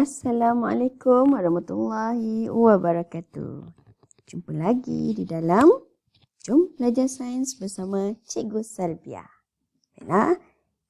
Assalamualaikum warahmatullahi wabarakatuh. Jumpa lagi di dalam Jom Belajar Sains bersama Cikgu Salbia. Baiklah,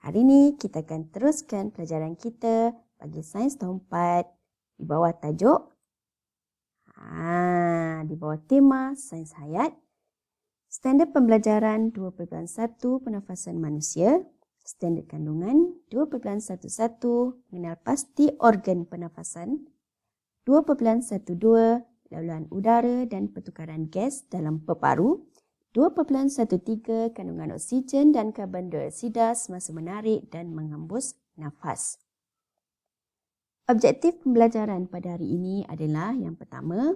hari ini kita akan teruskan pelajaran kita bagi Sains tahun 4 di bawah tajuk di bawah tema Sains Hayat, Standard Pembelajaran 2.1 Pernafasan Manusia, Standard Kandungan 2.11 Mengenal pasti organ pernafasan, 2.12 Laluan udara dan pertukaran gas dalam peparu, 2.13 Kandungan oksigen dan karbon dioksida semasa menarik dan menghembus nafas. Objektif pembelajaran pada hari ini adalah yang pertama,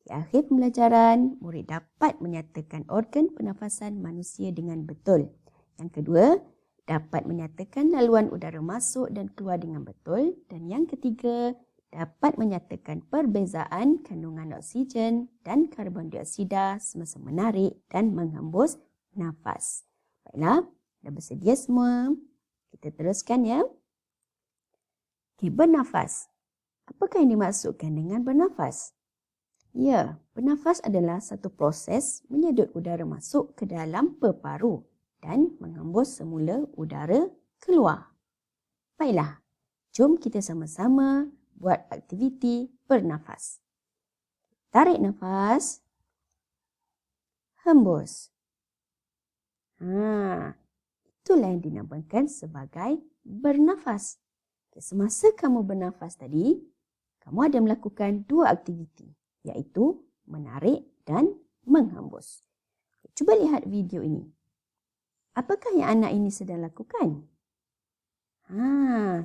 di akhir pembelajaran, murid dapat menyatakan organ pernafasan manusia dengan betul. Yang kedua, dapat menyatakan laluan udara masuk dan keluar dengan betul. Dan yang ketiga, dapat menyatakan perbezaan kandungan oksigen dan karbon dioksida semasa menarik dan menghembus nafas. Baiklah, dah bersedia semua? Kita teruskan ya. Okey, bernafas. Apakah yang dimaksudkan dengan bernafas? Ya, bernafas adalah satu proses menyedut udara masuk ke dalam peparu dan menghembus semula udara keluar. Baiklah, jom kita sama-sama buat aktiviti bernafas. Tarik nafas. Hembus. Itulah yang dinamakan sebagai bernafas. Semasa kamu bernafas tadi, kamu ada melakukan dua aktiviti, iaitu menarik dan menghembus. Cuba lihat video ini. Apakah yang anak ini sedang lakukan?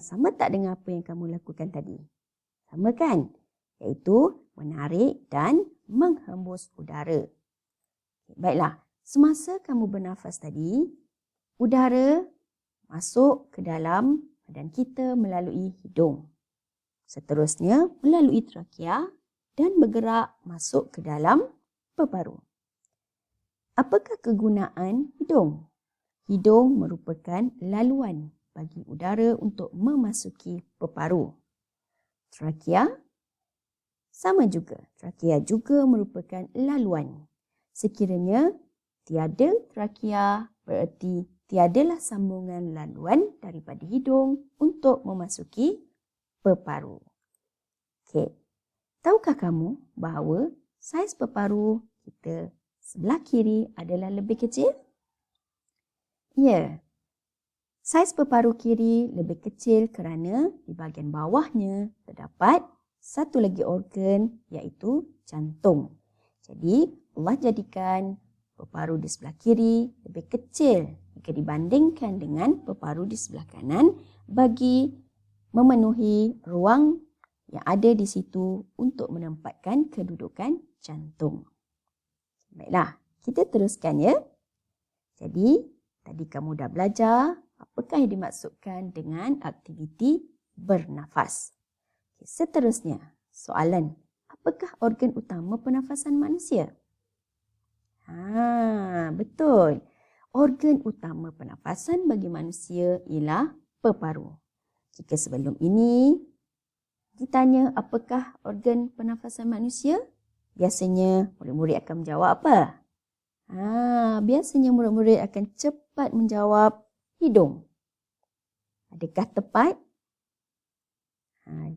Sama tak dengan apa yang kamu lakukan tadi? Sama kan? Iaitu menarik dan menghembus udara. Baiklah, semasa kamu bernafas tadi, udara masuk ke dalam badan kita melalui hidung. Seterusnya melalui trakea dan bergerak masuk ke dalam peparu. Apakah kegunaan hidung? Hidung merupakan laluan bagi udara untuk memasuki peparu. Trakea sama juga. Trakea juga merupakan laluan. Sekiranya tiada trakea, berarti tiadalah sambungan laluan daripada hidung untuk memasuki peparu. Okey. Tahukah kamu bahawa saiz peparu kita sebelah kiri adalah lebih kecil? Ya, saiz peparu kiri lebih kecil kerana di bahagian bawahnya terdapat satu lagi organ iaitu jantung. Jadi, Allah jadikan peparu di sebelah kiri lebih kecil jika dibandingkan dengan peparu di sebelah kanan bagi memenuhi ruang yang ada di situ untuk menempatkan kedudukan jantung. Baiklah, kita teruskan ya. Jadi, tadi kamu dah belajar apakah yang dimaksudkan dengan aktiviti bernafas. Okay, seterusnya, soalan, apakah organ utama pernafasan manusia? Betul. Organ utama pernafasan bagi manusia ialah peparu. Jika sebelum ini ditanya apakah organ pernafasan manusia, biasanya murid-murid akan menjawab apa? Biasanya murid-murid akan cepat menjawab hidung. Adakah tepat?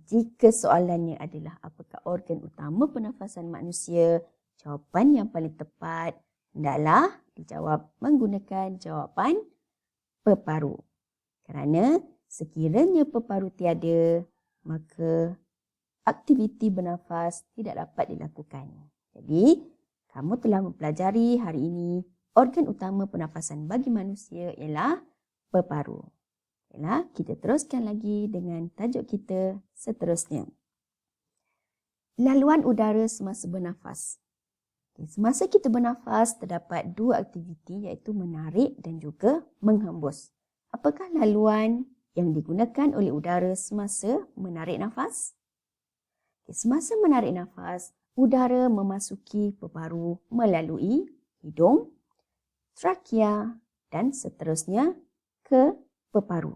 Jika soalannya adalah apakah organ utama pernafasan manusia, jawapan yang paling tepat hendaklah dijawab menggunakan jawapan peparu. Kerana sekiranya peparu tiada, maka aktiviti bernafas tidak dapat dilakukan. Jadi, kamu telah mempelajari hari ini organ utama pernafasan bagi manusia ialah peparu. Baiklah, kita teruskan lagi dengan tajuk kita seterusnya. Laluan udara semasa bernafas. Semasa kita bernafas, terdapat dua aktiviti iaitu menarik dan juga menghembus. Apakah laluan yang digunakan oleh udara semasa menarik nafas? Semasa menarik nafas, udara memasuki peparu melalui hidung, trakea dan seterusnya ke peparu.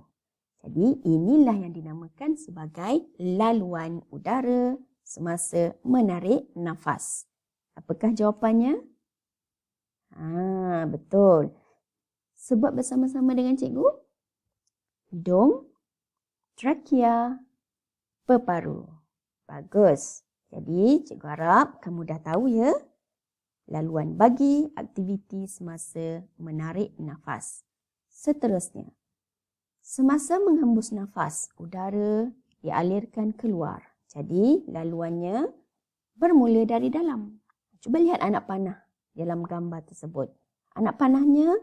Jadi inilah yang dinamakan sebagai laluan udara semasa menarik nafas. Apakah jawapannya? Betul. Sebut bersama-sama dengan cikgu. Hidung, trakea, peparu. Bagus. Jadi cikgu harap kamu dah tahu ya laluan bagi aktiviti semasa menarik nafas. Seterusnya, semasa menghembus nafas, udara dialirkan keluar. Jadi laluannya bermula dari dalam. Cuba lihat anak panah dalam gambar tersebut. Anak panahnya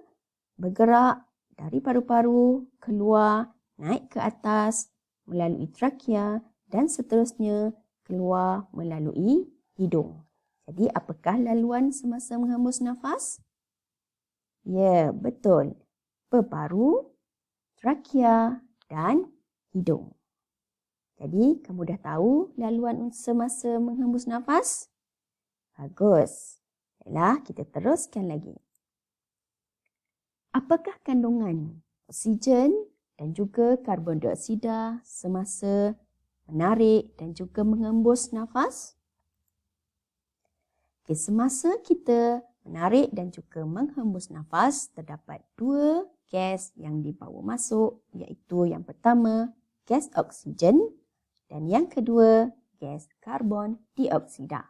bergerak dari paru-paru, keluar, naik ke atas, melalui trakea dan seterusnya keluar melalui hidung. Jadi apakah laluan semasa menghembus nafas? Ya, betul. Peparu, trakea dan hidung. Jadi kamu dah tahu laluan semasa menghembus nafas? Bagus. Baiklah, kita teruskan lagi. Apakah kandungan oksigen dan juga karbon dioksida semasa menarik dan juga menghembus nafas? Semasa kita menarik dan juga menghembus nafas, terdapat dua gas yang dibawa masuk, iaitu yang pertama gas oksigen dan yang kedua gas karbon dioksida.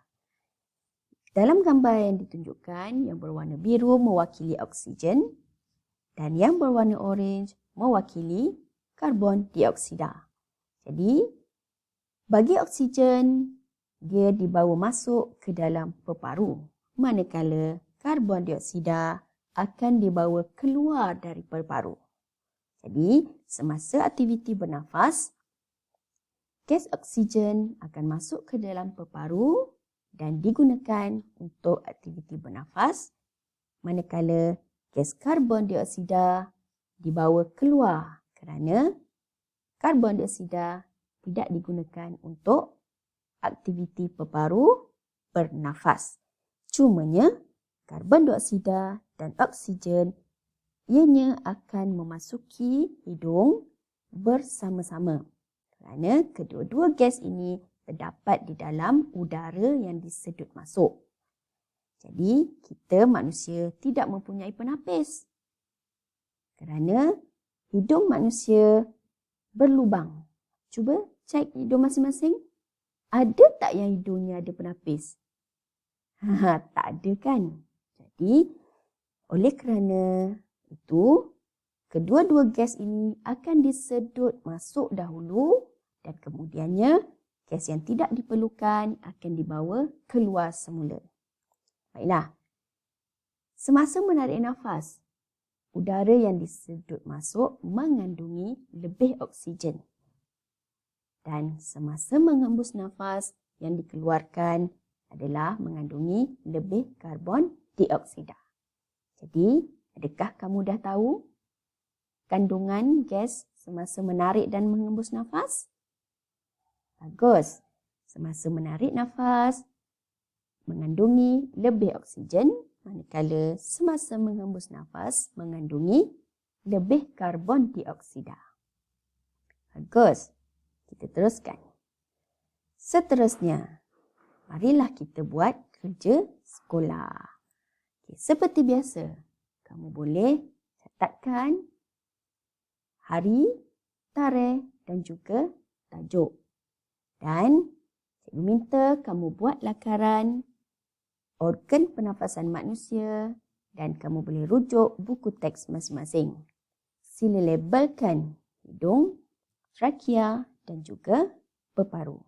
Dalam gambar yang ditunjukkan, yang berwarna biru mewakili oksigen dan yang berwarna orange mewakili karbon dioksida. Jadi, bagi oksigen, dia dibawa masuk ke dalam peparu, manakala karbon dioksida akan dibawa keluar dari peparu. Jadi, semasa aktiviti bernafas, gas oksigen akan masuk ke dalam peparu dan digunakan untuk aktiviti bernafas, manakala gas karbon dioksida dibawa keluar kerana karbon dioksida tidak digunakan untuk aktiviti peparu bernafas. Cumanya, karbon dioksida dan oksigen ianya akan memasuki hidung bersama-sama kerana kedua-dua gas ini terdapat di dalam udara yang disedut masuk. Jadi, kita manusia tidak mempunyai penapis kerana hidung manusia berlubang. Cuba cek hidung masing-masing. Ada tak yang hidungnya ada penapis? Tak ada kan? Jadi, oleh kerana itu, kedua-dua gas ini akan disedut masuk dahulu dan kemudiannya gas yang tidak diperlukan akan dibawa keluar semula. Baiklah. Semasa menarik nafas, udara yang disedut masuk mengandungi lebih oksigen. Dan semasa menghembus nafas, yang dikeluarkan adalah mengandungi lebih karbon dioksida. Jadi, adakah kamu dah tahu kandungan gas semasa menarik dan menghembus nafas? Bagus. Semasa menarik nafas, mengandungi lebih oksigen, manakala semasa menghembus nafas mengandungi lebih karbon dioksida. Bagus. Kita teruskan. Seterusnya, marilah kita buat kerja sekolah. Seperti biasa, kamu boleh catatkan hari, tarikh dan juga tajuk. Dan cikgu minta kamu buat lakaran organ pernafasan manusia dan kamu boleh rujuk buku teks masing-masing. Sila labelkan hidung, trakea dan juga peparu.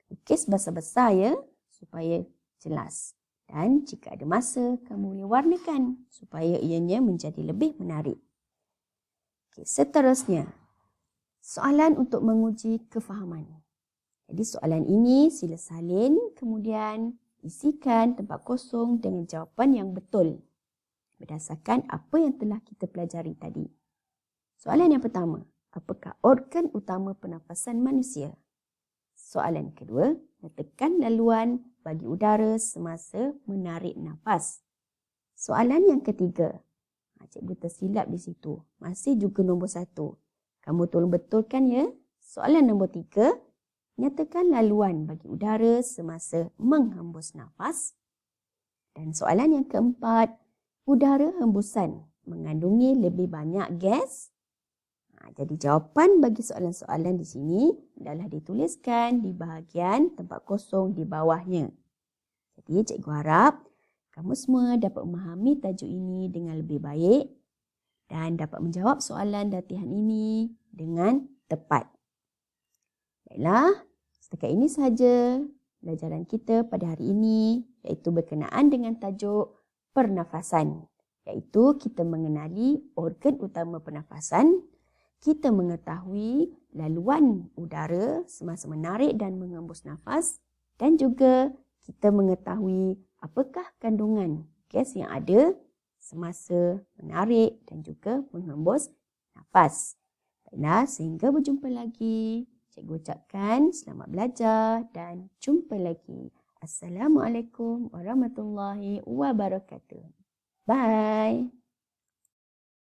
Lukis besar-besar ya supaya jelas. Dan jika ada masa, kamu boleh warnakan supaya ianya menjadi lebih menarik. Seterusnya, soalan untuk menguji kefahaman. Jadi soalan ini sila salin, kemudian isikan tempat kosong dengan jawapan yang betul berdasarkan apa yang telah kita pelajari tadi. Soalan yang pertama, apakah organ utama pernafasan manusia? Soalan kedua, nyatakan laluan bagi udara semasa menarik nafas. Soalan yang ketiga, cikgu tersilap di situ. Masih juga nombor 1. Kamu tolong betulkan ya. Soalan nombor 3. Nyatakan laluan bagi udara semasa menghembus nafas. Dan soalan yang keempat, udara hembusan mengandungi lebih banyak gas. Jadi jawapan bagi soalan-soalan di sini adalah dituliskan di bahagian tempat kosong di bawahnya. Jadi cikgu harap kamu semua dapat memahami tajuk ini dengan lebih baik dan dapat menjawab soalan latihan ini dengan tepat. Baiklah, setakat ini sahaja pelajaran kita pada hari ini, iaitu berkenaan dengan tajuk pernafasan. Iaitu kita mengenali organ utama pernafasan, kita mengetahui laluan udara semasa menarik dan menghembus nafas, dan juga kita mengetahui apakah kandungan gas yang ada semasa menarik dan juga menghembus nafas. Baiklah, sehingga berjumpa lagi. Cikgu ucapkan selamat belajar dan jumpa lagi. Assalamualaikum warahmatullahi wabarakatuh. Bye.